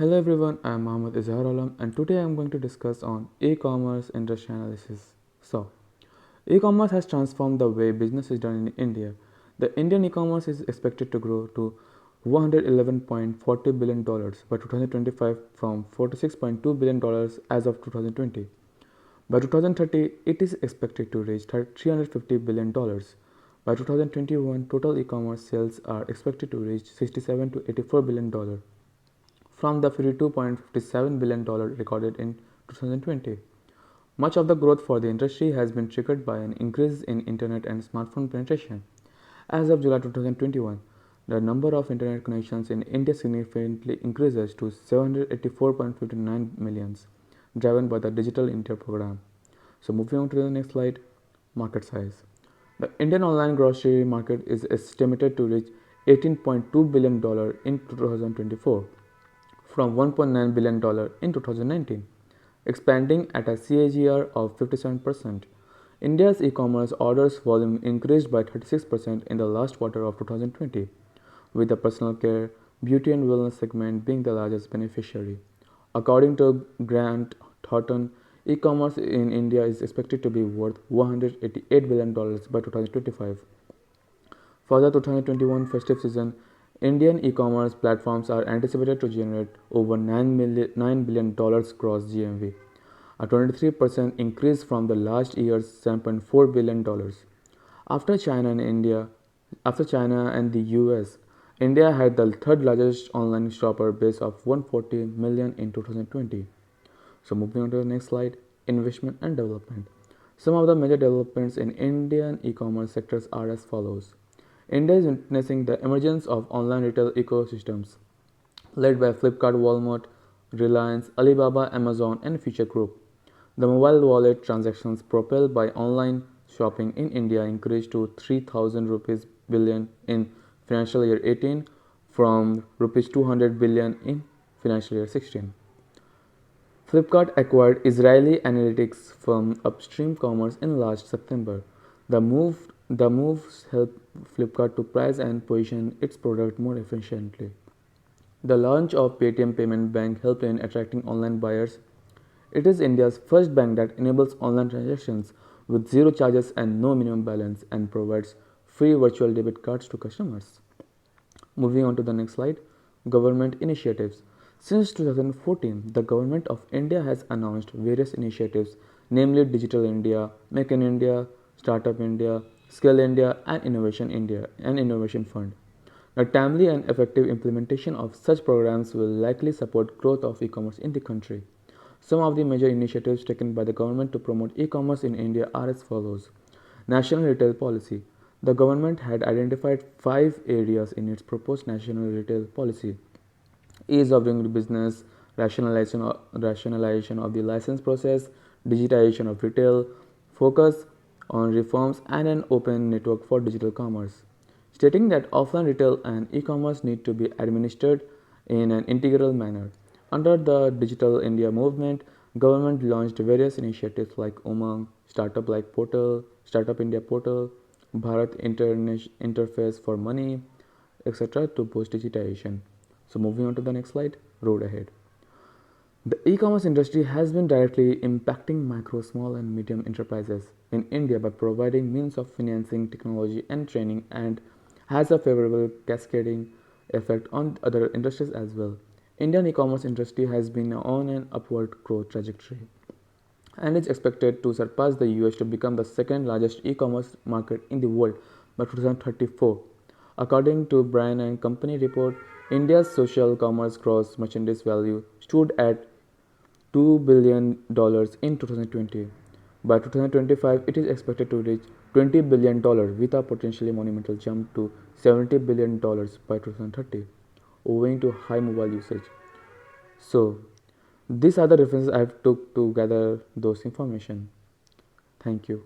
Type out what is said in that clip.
Hello everyone, I am Mohammad Izhar Alam and today I am going to discuss on e-commerce industry analysis. E-commerce has transformed the way business is done in India. The Indian e-commerce is expected to grow to $111.40 billion by 2025 from $46.2 billion as of 2020. By 2030, it is expected to reach $350 billion. By 2021, total e-commerce sales are expected to reach $67 to $84 billion from the $52.57 billion recorded in 2020. Much of the growth for the industry has been triggered by an increase in internet and smartphone penetration. As of July 2021, the number of internet connections in India significantly increases to 784.59 millions, driven by the Digital India program. So, moving on to the next slide, market size. The Indian online grocery market is estimated to reach $18.2 billion in 2024 from $1.9 billion in 2019, expanding at a CAGR of 57%. India's e-commerce orders volume increased by 36% in the last quarter of 2020, with the personal care, beauty and wellness segment being the largest beneficiary. According to Grant Thornton, e-commerce in India is expected to be worth $188 billion by 2025. For the 2021 festive season, Indian e-commerce platforms are anticipated to generate over $9 billion gross GMV, a 23% increase from the last year's $7.4 billion. After China and India, After China and the US, India had the third largest online shopper base of 140 million in 2020. So moving on to the next slide, investment and development. Some of the major developments in Indian e-commerce sectors are as follows. India is witnessing the emergence of online retail ecosystems led by Flipkart, Walmart, Reliance, Alibaba, Amazon, and Future Group. The mobile wallet transactions propelled by online shopping in India increased to 3,000 rupees billion in financial year 18 from rupees 200 billion in financial year 16. Flipkart acquired Israeli analytics firm Upstream Commerce in last September. The moves help Flipkart to price and position its product more efficiently. The launch of Paytm Payment Bank helped in attracting online buyers. It is India's first bank that enables online transactions with zero charges and no minimum balance and provides free virtual debit cards to customers. Moving on to the next slide, government initiatives. Since 2014, the government of India has announced various initiatives, namely Digital India, Make in India, Startup India, Skill India, and Innovation India and Innovation Fund. The timely and effective implementation of such programs will likely support growth of e-commerce in the country. Some of the major initiatives taken by the government to promote e-commerce in India are as follows. National Retail Policy. The government had identified 5 areas in its proposed national retail policy: ease of doing business, rationalization of the license process, digitization of retail, focus on reforms, and an open network for digital commerce, stating that offline retail and e-commerce need to be administered in an integral manner. Under the Digital India movement, government launched various initiatives like Umang, Startup India Portal, Bharat Interface for Money, etc. to boost digitization. So moving on to the next slide, road ahead. The e-commerce industry has been directly impacting micro, small and medium enterprises in India by providing means of financing, technology and training, and has a favorable cascading effect on other industries as well. Indian e-commerce industry has been on an upward growth trajectory and is expected to surpass the US to become the second largest e-commerce market in the world by 2034. According to Bryan and Company report, India's social commerce gross merchandise value stood at $2 billion in 2020. By 2025, it is expected to reach $20 billion with a potentially monumental jump to $70 billion by 2030, owing to high mobile usage. So, these are the references I have took to gather those information. Thank you.